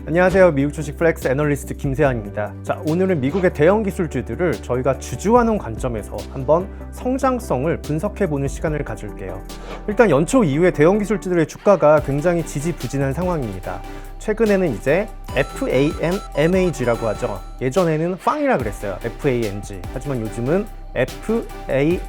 안녕하세요. 미국 주식 플렉스 애널리스트 김세환입니다. 자, 오늘은 미국의 대형 기술주들을 저희가 주주환원 관점에서 한번 성장성을 분석해보는 시간을 가질게요. 일단 연초 이후에 대형 기술주들의 주가가 굉장히 지지부진한 상황입니다. 최근에는 이제 FANMAG라고 하죠. 예전에는 FANG이라 그랬어요. FANG. 하지만 요즘은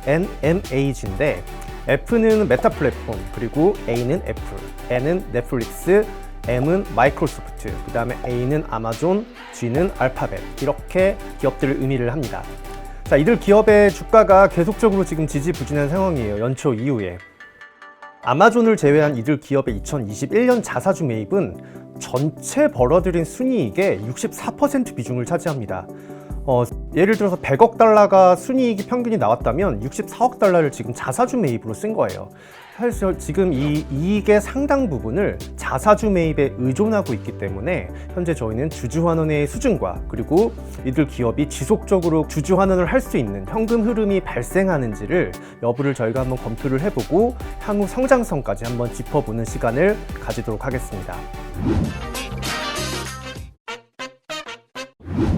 FANMAG인데 F는 메타 플랫폼, 그리고 A는 애플, N은 넷플릭스, M은 마이크로소프트, 그 다음에 A는 아마존, G는 알파벳, 이렇게 기업들을 의미를 합니다. 자, 이들 기업의 주가가 계속적으로 지금 지지부진한 상황이에요. 연초 이후에. 아마존을 제외한 이들 기업의 2021년 자사주 매입은 전체 벌어들인 순이익의 64% 비중을 차지합니다. 예를 들어서 100억 달러가 순이익이 평균이 나왔다면 64억 달러를 지금 자사주 매입으로 쓴 거예요. 사실 지금 이 이익의 상당 부분을 자사주 매입에 의존하고 있기 때문에 현재 저희는 주주환원의 수준과, 그리고 이들 기업이 지속적으로 주주환원을 할 수 있는 현금 흐름이 발생하는지를 여부를 저희가 한번 검토를 해보고 향후 성장성까지 한번 짚어보는 시간을 가지도록 하겠습니다.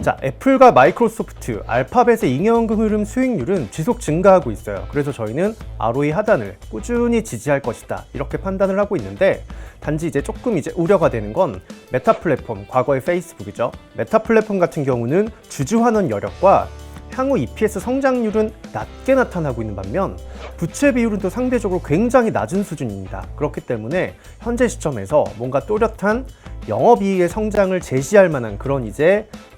자, 애플과 마이크로소프트, 알파벳의 잉여현금 흐름 수익률은 지속 증가하고 있어요. 그래서 저희는 ROE 하단을 꾸준히 지지할 것이다, 이렇게 판단을 하고 있는데, 단지 이제 조금 우려가 되는 건 메타 플랫폼, 과거의 페이스북이죠. 메타 플랫폼 같은 경우는 주주환원 여력과 향후 EPS 성장률은 낮게 나타나고 있는 반면 부채 비율은 또 상대적으로 굉장히 낮은 수준입니다. 그렇기 때문에 현재 시점에서 뭔가 또렷한 영업이익의 성장을 제시할 만한 그런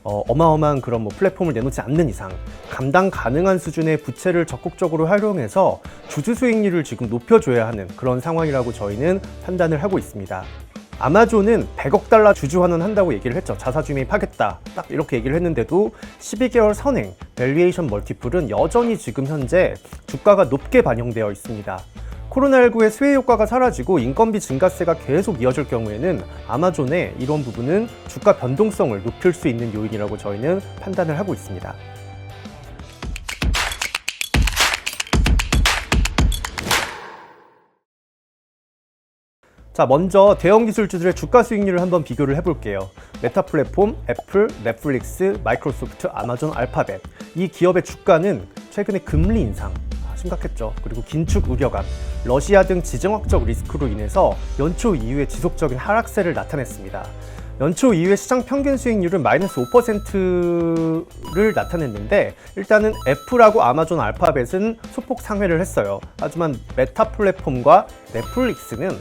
어마어마한 그런 플랫폼을 내놓지 않는 이상 감당 가능한 수준의 부채를 적극적으로 활용해서 주주 수익률을 지금 높여줘야 하는 그런 상황이라고 저희는 판단을 하고 있습니다. 아마존은 100억 달러 주주환원 한다고 얘기를 했죠. 자사주 매입하겠다, 딱 이렇게 얘기를 했는데도 12개월 선행 밸류에이션 멀티플은 여전히 지금 현재 주가가 높게 반영되어 있습니다. 코로나19의 수혜 효과가 사라지고 인건비 증가세가 계속 이어질 경우에는 아마존의 이런 부분은 주가 변동성을 높일 수 있는 요인이라고 저희는 판단을 하고 있습니다. 자, 먼저 대형 기술주들의 주가 수익률을 한번 비교를 해볼게요. 메타 플랫폼, 애플, 넷플릭스, 마이크로소프트, 아마존, 알파벳, 이 기업의 주가는 최근에 금리 인상 심각했죠. 그리고 긴축 우려감, 러시아 등 지정학적 리스크로 인해서 연초 이후에 지속적인 하락세를 나타냈습니다. 연초 이후에 시장 평균 수익률은 마이너스 5%를 나타냈는데, 일단은 애플하고 아마존, 알파벳은 소폭 상회를 했어요. 하지만 메타 플랫폼과 넷플릭스는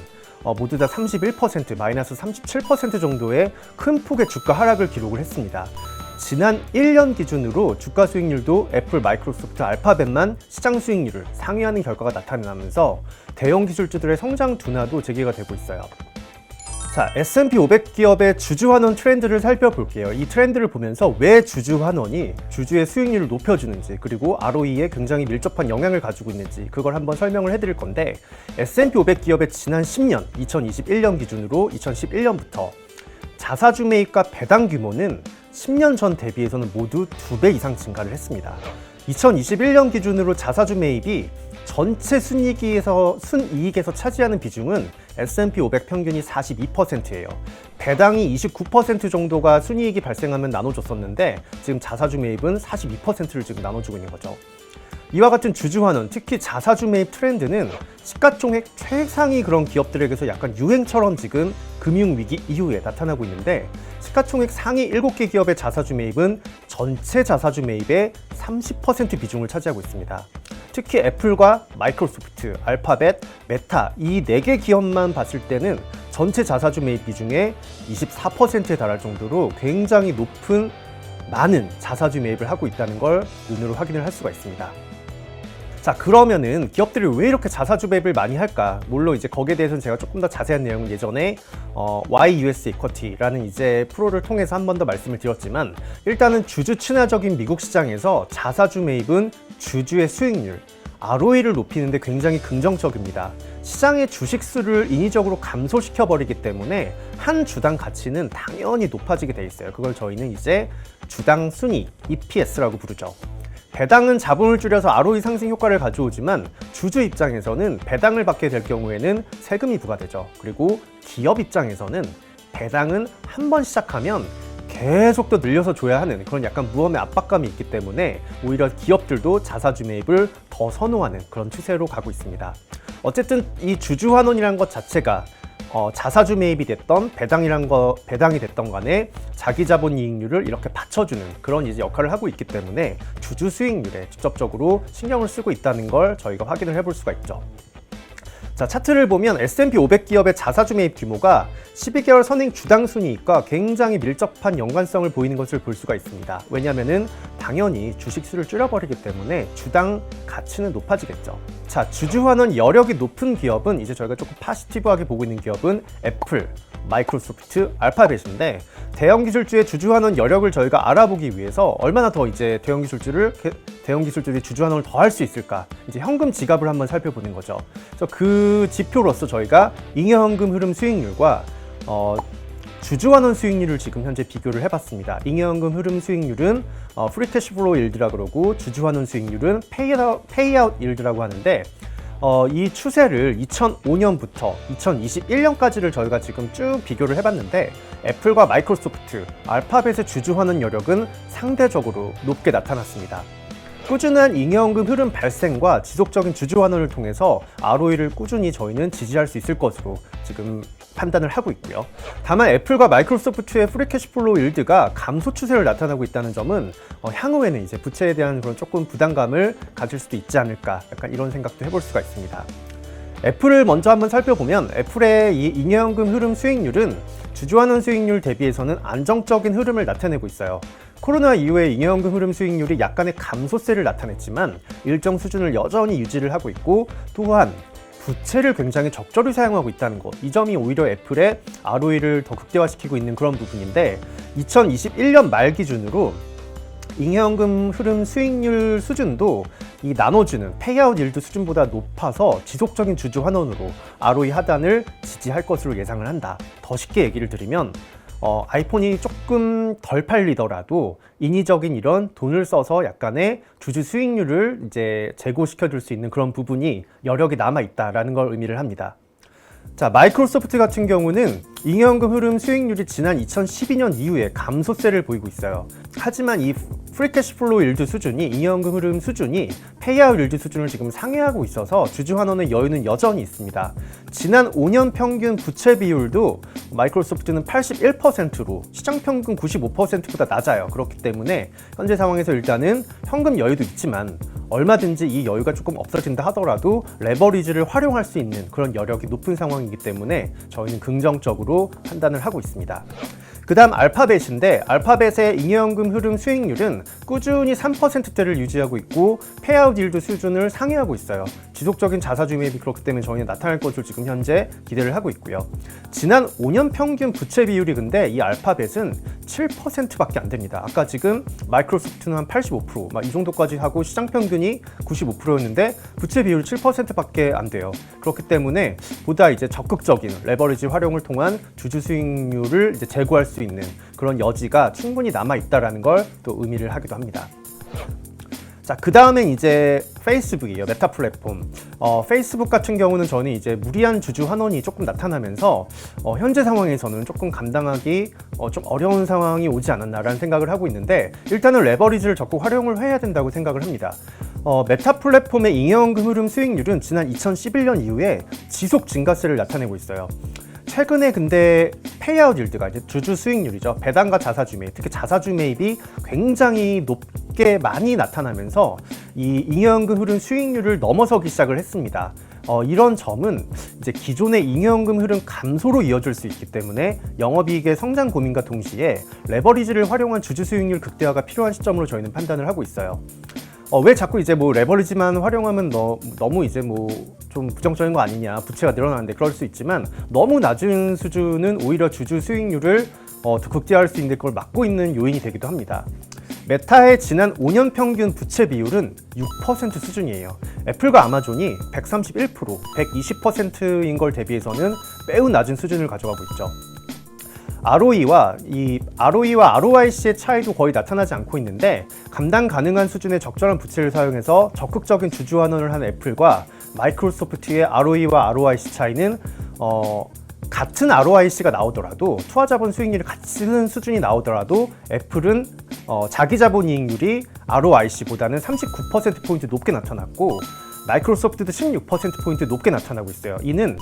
모두 다 31%, 마이너스 37% 정도의 큰 폭의 주가 하락을 기록을 했습니다. 지난 1년 기준으로 주가 수익률도 애플, 마이크로소프트, 알파벳만 시장 수익률을 상회하는 결과가 나타나면서 대형 기술주들의 성장 둔화도 재개가 되고 있어요. 자, S&P 500 기업의 주주환원 트렌드를 살펴볼게요. 이 트렌드를 보면서 왜 주주환원이 주주의 수익률을 높여주는지, 그리고 ROE에 굉장히 밀접한 영향을 가지고 있는지, 그걸 한번 설명을 해드릴 건데, S&P 500 기업의 지난 10년, 2021년 기준으로 2011년부터 자사주 매입과 배당 규모는 10년 전 대비해서는 모두 2배 이상 증가를 했습니다. 2021년 기준으로 자사주 매입이 전체 순이익에서 차지하는 비중은 S&P 500 평균이 42%예요. 배당이 29% 정도가 순이익이 발생하면 나눠줬었는데, 지금 자사주 매입은 42%를 지금 나눠주고 있는 거죠. 이와 같은 주주환원, 특히 자사주 매입 트렌드는 시가총액 최상위 그런 기업들에게서 약간 유행처럼 지금 금융위기 이후에 나타나고 있는데, 시가총액 상위 7개 기업의 자사주 매입은 전체 자사주 매입의 30% 비중을 차지하고 있습니다. 특히 애플과 마이크로소프트, 알파벳, 메타, 이 4개 기업만 봤을 때는 전체 자사주 매입 비중의 24%에 달할 정도로 굉장히 높은 많은 자사주 매입을 하고 있다는 걸 눈으로 확인을 할 수가 있습니다. 자, 그러면은 기업들이 왜 이렇게 자사주 매입을 많이 할까? 물론 거기에 대해서는 제가 조금 더 자세한 내용은 예전에 YUS Equity라는 프로를 통해서 한 번 더 말씀을 드렸지만, 일단은 주주 친화적인 미국 시장에서 자사주 매입은 주주의 수익률, ROE를 높이는데 굉장히 긍정적입니다. 시장의 주식 수를 인위적으로 감소시켜버리기 때문에 한 주당 가치는 당연히 높아지게 돼 있어요. 그걸 저희는 주당 순이익, EPS라고 부르죠. 배당은 자본을 줄여서 ROE 상승 효과를 가져오지만 주주 입장에서는 배당을 받게 될 경우에는 세금이 부과되죠. 그리고 기업 입장에서는 배당은 한 번 시작하면 계속 또 늘려서 줘야 하는 그런 약간 무언의 압박감이 있기 때문에 오히려 기업들도 자사주 매입을 더 선호하는 그런 추세로 가고 있습니다. 어쨌든 이 주주환원이라는 것 자체가 자사주 매입이 됐던 배당이 됐던 간에 자기 자본 이익률을 이렇게 받쳐주는 그런 이제 역할을 하고 있기 때문에 주주 수익률에 직접적으로 신경을 쓰고 있다는 걸 저희가 확인을 해볼 수가 있죠. 자, 차트를 보면 S&P 500 기업의 자사주 매입 규모가 12개월 선행 주당 순이익과 굉장히 밀접한 연관성을 보이는 것을 볼 수가 있습니다. 왜냐하면은 당연히 주식 수를 줄여버리기 때문에 주당 가치는 높아지겠죠. 자, 주주환원 여력이 높은 기업은 이제 저희가 조금 포지티브하게 보고 있는 기업은 애플, 마이크로소프트, 알파벳인데 대형 기술주의 주주환원 여력을 저희가 알아보기 위해서 얼마나 더 이제 대형 기술주들이 주주환원을 더 할 수 있을까? 이제 현금 지갑을 한번 살펴보는 거죠. 그래서 그 지표로서 저희가 잉여현금 흐름 수익률과 주주환원 수익률을 지금 현재 비교를 해봤습니다. 잉여현금 흐름 수익률은 프리 캐시플로우 일드라 그러고 주주환원 수익률은 페이아웃 일드라고 하는데 이 추세를 2005년부터 2021년까지를 저희가 지금 쭉 비교를 해봤는데 애플과 마이크로소프트, 알파벳의 주주환원 여력은 상대적으로 높게 나타났습니다. 꾸준한 잉여현금 흐름 발생과 지속적인 주주환원을 통해서 ROE를 꾸준히 저희는 지지할 수 있을 것으로 지금 판단을 하고 있고요. 다만 애플과 마이크로소프트의 프리 캐시플로우 일드가 감소 추세를 나타나고 있다는 점은 향후에는 이제 부채에 대한 그런 조금 부담감을 가질 수도 있지 않을까, 약간 이런 생각도 해볼 수가 있습니다. 애플을 먼저 한번 살펴보면 애플의 이 잉여현금 흐름 수익률은 주주환원 수익률 대비해서는 안정적인 흐름을 나타내고 있어요. 코로나 이후에 잉여현금 흐름 수익률이 약간의 감소세를 나타냈지만 일정 수준을 여전히 유지를 하고 있고, 또한 부채를 굉장히 적절히 사용하고 있다는 것, 이 점이 오히려 애플의 ROE를 더 극대화시키고 있는 그런 부분인데 2021년 말 기준으로 잉여현금 흐름 수익률 수준도 이 나눠주는 페이아웃 일드 수준보다 높아서 지속적인 주주 환원으로 ROE 하단을 지지할 것으로 예상을 한다. 더 쉽게 얘기를 드리면 아이폰이 조금 덜 팔리더라도 인위적인 이런 돈을 써서 약간의 주주 수익률을 이제 제고시켜 줄 수 있는 그런 부분이 여력이 남아 있다라는 걸 의미를 합니다. 자, 마이크로소프트 같은 경우는 잉여현금 흐름 수익률이 지난 2012년 이후에 감소세를 보이고 있어요. 하지만 이 프리 캐시플로우 일드 수준이, 잉여현금 흐름 수준이 페이아웃 일드 수준을 지금 상회하고 있어서 주주 환원의 여유는 여전히 있습니다. 지난 5년 평균 부채 비율도 마이크로소프트는 81%로 시장 평균 95%보다 낮아요. 그렇기 때문에 현재 상황에서 일단은 현금 여유도 있지만 얼마든지 이 여유가 조금 없어진다 하더라도 레버리지를 활용할 수 있는 그런 여력이 높은 상황이기 때문에 저희는 긍정적으로 판단을 하고 있습니다. 그 다음 알파벳인데 알파벳의 잉여현금 흐름 수익률은 꾸준히 3%대를 유지하고 있고 페이아웃 딜드 수준을 상회하고 있어요. 지속적인 자사주 매입이 그렇기 때문에 저희는 나타날 것으로 지금 현재 기대를 하고 있고요. 지난 5년 평균 부채 비율이 근데 이 알파벳은 7%밖에 안 됩니다. 아까 지금 마이크로소프트는 한 85%, 막 이 정도까지 하고 시장 평균이 95%였는데 부채 비율이 7%밖에 안 돼요. 그렇기 때문에 보다 이제 적극적인 레버리지 활용을 통한 주주 수익률을 이제 제고할 수 있는 그런 여지가 충분히 남아 있다라는 걸 또 의미를 하기도 합니다. 자, 그 다음엔 이제 페이스북이에요. 메타 플랫폼. 페이스북 같은 경우는 저는 이제 무리한 주주 환원이 조금 나타나면서 현재 상황에서는 조금 감당하기 좀 어려운 상황이 오지 않았나라는 생각을 하고 있는데, 일단은 레버리지를 적극 활용을 해야 된다고 생각을 합니다. 메타 플랫폼의 잉여현금 흐름 수익률은 지난 2011년 이후에 지속 증가세를 나타내고 있어요. 최근에 근데 페이아웃 딜드가 이제 주주 수익률이죠. 배당과 자사주 매입, 특히 자사주 매입이 굉장히 높게 많이 나타나면서 이 잉여현금 흐름 수익률을 넘어서기 시작을 했습니다. 이런 점은 이제 기존의 잉여현금 흐름 감소로 이어질 수 있기 때문에 영업이익의 성장 고민과 동시에 레버리지를 활용한 주주 수익률 극대화가 필요한 시점으로 저희는 판단을 하고 있어요. 왜 자꾸 이제 뭐 레버리지만 활용하면 너무 이제 뭐 좀 부정적인 거 아니냐, 부채가 늘어나는데 그럴 수 있지만 너무 낮은 수준은 오히려 주주 수익률을 더 극대화할 수 있는 걸 막고 있는 요인이 되기도 합니다. 메타의 지난 5년 평균 부채 비율은 6% 수준이에요. 애플과 아마존이 131%, 120%인 걸 대비해서는 매우 낮은 수준을 가져가고 있죠. ROE와 ROIC의 차이도 거의 나타나지 않고 있는데, 감당 가능한 수준의 적절한 부채를 사용해서 적극적인 주주 환원을 한 애플과 마이크로소프트의 ROE와 ROIC 차이는 같은 ROIC가 나오더라도 투하자본 수익률이 같은 수준이 나오더라도 애플은 자기 자본 이익률이 ROIC보다는 39%포인트 높게 나타났고 마이크로소프트도 16%포인트 높게 나타나고 있어요. 이는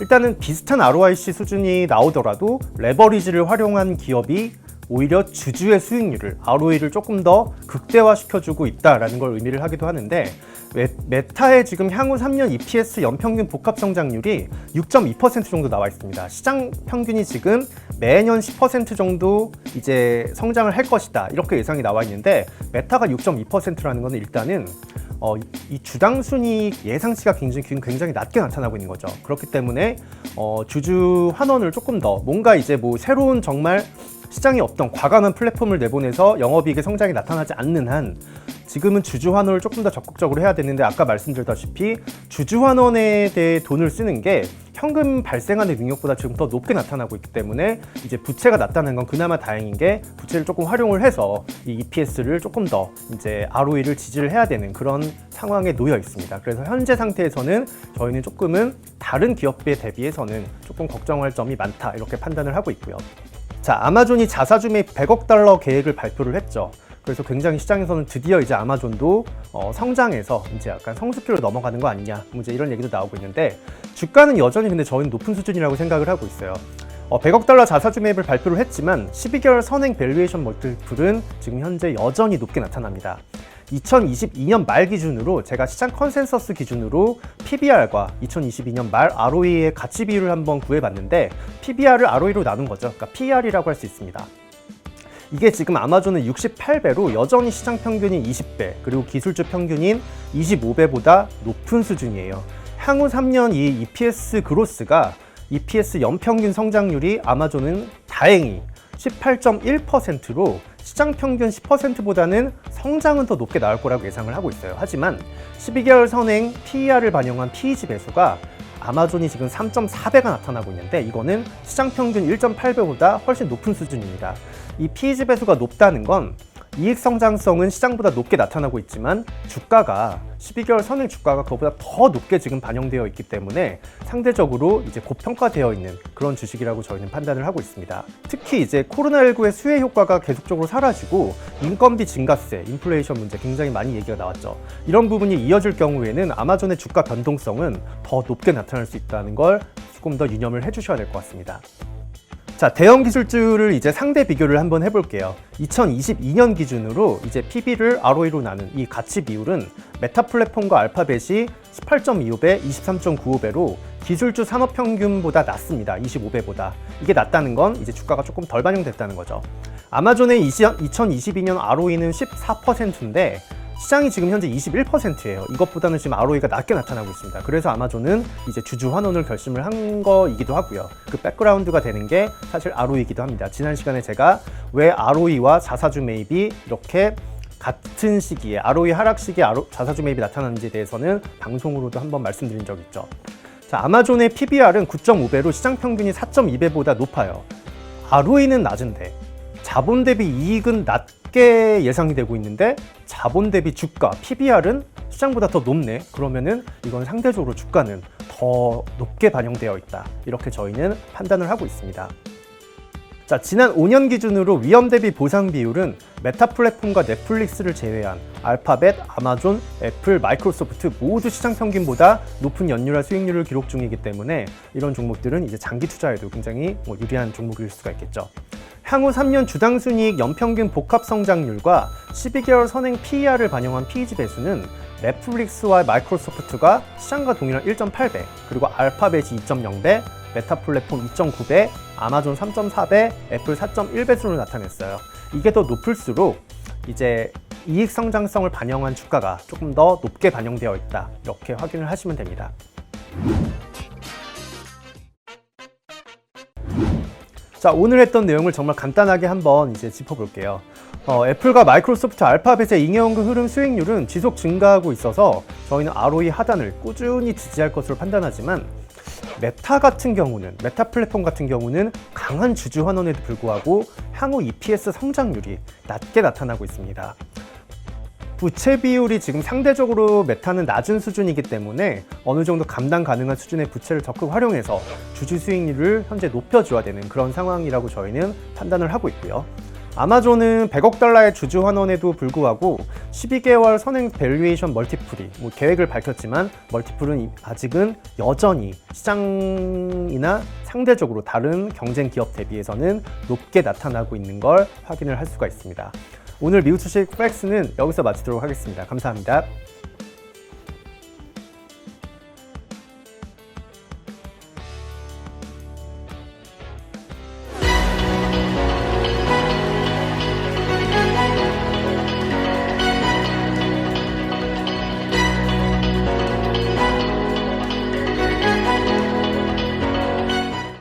일단은 비슷한 ROIC 수준이 나오더라도 레버리지를 활용한 기업이 오히려 주주의 수익률을, ROE를 조금 더 극대화시켜주고 있다는 걸 의미를 하기도 하는데 메타의 지금 향후 3년 EPS 연평균 복합 성장률이 6.2% 정도 나와 있습니다. 시장 평균이 지금 매년 10% 정도 이제 성장을 할 것이다 이렇게 예상이 나와 있는데 메타가 6.2%라는 것은 일단은 이 주당 순이익 예상치가 굉장히 낮게 나타나고 있는 거죠. 그렇기 때문에 주주 환원을 조금 더 뭔가 이제 뭐 새로운 정말 시장에 없던 과감한 플랫폼을 내보내서 영업이익의 성장이 나타나지 않는 한 지금은 주주 환원을 조금 더 적극적으로 해야 되는데 아까 말씀드렸다시피 주주 환원에 대해 돈을 쓰는 게 현금 발생하는 능력보다 지금 더 높게 나타나고 있기 때문에 이제 부채가 낮다는 건 그나마 다행인 게 부채를 조금 활용을 해서 이 EPS를 조금 더 이제 ROE를 지지를 해야 되는 그런 상황에 놓여 있습니다. 그래서 현재 상태에서는 저희는 조금은 다른 기업에 대비해서는 조금 걱정할 점이 많다 이렇게 판단을 하고 있고요. 자, 아마존이 자사주 매입 100억 달러 계획을 발표를 했죠. 그래서 굉장히 시장에서는 드디어 이제 아마존도 성장해서 이제 약간 성수기로 넘어가는 거 아니냐, 이제 이런 얘기도 나오고 있는데 주가는 여전히 근데 저희는 높은 수준이라고 생각을 하고 있어요. 100억 달러 자사주 매입을 발표를 했지만 12개월 선행 밸류에이션 멀티플은 지금 현재 여전히 높게 나타납니다. 2022년 말 기준으로 제가 시장 컨센서스 기준으로 PBR과 2022년 말 ROE의 가치 비율을 한번 구해봤는데 PBR을 ROE로 나눈 거죠. 그러니까 PER이라고 할 수 있습니다. 이게 지금 아마존은 68배로 여전히 시장 평균인 20배 그리고 기술주 평균인 25배보다 높은 수준이에요. 향후 3년 이 EPS 그로스가 EPS 연평균 성장률이 아마존은 다행히 18.1%로 시장 평균 10%보다는 성장은 더 높게 나올 거라고 예상을 하고 있어요. 하지만 12개월 선행 PER을 반영한 PEG 배수가 아마존이 지금 3.4배가 나타나고 있는데 이거는 시장 평균 1.8배보다 훨씬 높은 수준입니다. 이 PEG 배수가 높다는 건 이익 성장성은 시장보다 높게 나타나고 있지만 주가가 12개월 선행 주가가 그보다 더 높게 지금 반영되어 있기 때문에 상대적으로 이제 고평가되어 있는 그런 주식이라고 저희는 판단을 하고 있습니다. 특히 이제 코로나19의 수혜 효과가 계속적으로 사라지고 인건비 증가세, 인플레이션 문제 굉장히 많이 얘기가 나왔죠. 이런 부분이 이어질 경우에는 아마존의 주가 변동성은 더 높게 나타날 수 있다는 걸 조금 더 유념을 해주셔야 될 것 같습니다. 자, 대형 기술주를 이제 상대 비교를 한번 해볼게요. 2022년 기준으로 이제 PB를 ROE로 나눈 이 가치 비율은 메타 플랫폼과 알파벳이 18.25배, 23.95배로 기술주 산업 평균보다 낮습니다. 25배보다. 이게 낮다는 건 이제 주가가 조금 덜 반영됐다는 거죠. 아마존의 2022년 ROE는 14%인데 시장이 지금 현재 21%예요. 이것보다는 지금 ROE가 낮게 나타나고 있습니다. 그래서 아마존은 이제 주주 환원을 결심을 한 거이기도 하고요. 그 백그라운드가 되는 게 사실 ROE이기도 합니다. 지난 시간에 제가 왜 ROE와 자사주 매입이 이렇게 같은 시기에 ROE 하락 시기에 자사주 매입이 나타나는지에 대해서는 방송으로도 한번 말씀드린 적 있죠. 자, 아마존의 PBR은 9.5배로 시장 평균이 4.2배보다 높아요. ROE는 낮은데 자본 대비 이익은 낮게 예상이 되고 있는데 자본 대비 주가, PBR은 시장보다 더 높네. 그러면은 이건 상대적으로 주가는 더 높게 반영되어 있다. 이렇게 저희는 판단을 하고 있습니다. 자, 지난 5년 기준으로 위험 대비 보상 비율은 메타 플랫폼과 넷플릭스를 제외한 알파벳, 아마존, 애플, 마이크로소프트 모두 시장 평균보다 높은 연율화 수익률을 기록 중이기 때문에 이런 종목들은 이제 장기 투자에도 굉장히 유리한 종목일 수가 있겠죠. 향후 3년 주당 순이익 연평균 복합 성장률과 12개월 선행 PER을 반영한 PEG 배수는 넷플릭스와 마이크로소프트가 시장과 동일한 1.8배, 그리고 알파벳이 2.0배, 메타 플랫폼 2.9배, 아마존 3.4배, 애플 4.1배수로 나타냈어요. 이게 더 높을수록 이제 이익 성장성을 반영한 주가가 조금 더 높게 반영되어 있다. 이렇게 확인을 하시면 됩니다. 자, 오늘 했던 내용을 정말 간단하게 한번 이제 짚어볼게요. 애플과 마이크로소프트, 알파벳의 잉여연금 흐름 수익률은 지속 증가하고 있어서 저희는 ROE 하단을 꾸준히 지지할 것으로 판단하지만 메타 같은 경우는, 메타 플랫폼 같은 경우는 강한 주주 환원에도 불구하고 향후 EPS 성장률이 낮게 나타나고 있습니다. 부채 비율이 지금 상대적으로 메타는 낮은 수준이기 때문에 어느 정도 감당 가능한 수준의 부채를 적극 활용해서 주주 수익률을 현재 높여줘야 되는 그런 상황이라고 저희는 판단을 하고 있고요. 아마존은 100억 달러의 주주 환원에도 불구하고 12개월 선행 밸류에이션 멀티플이 계획을 밝혔지만 멀티플은 아직은 여전히 시장이나 상대적으로 다른 경쟁 기업 대비해서는 높게 나타나고 있는 걸 확인을 할 수가 있습니다. 오늘 미국 주식 플렉스는 여기서 마치도록 하겠습니다. 감사합니다.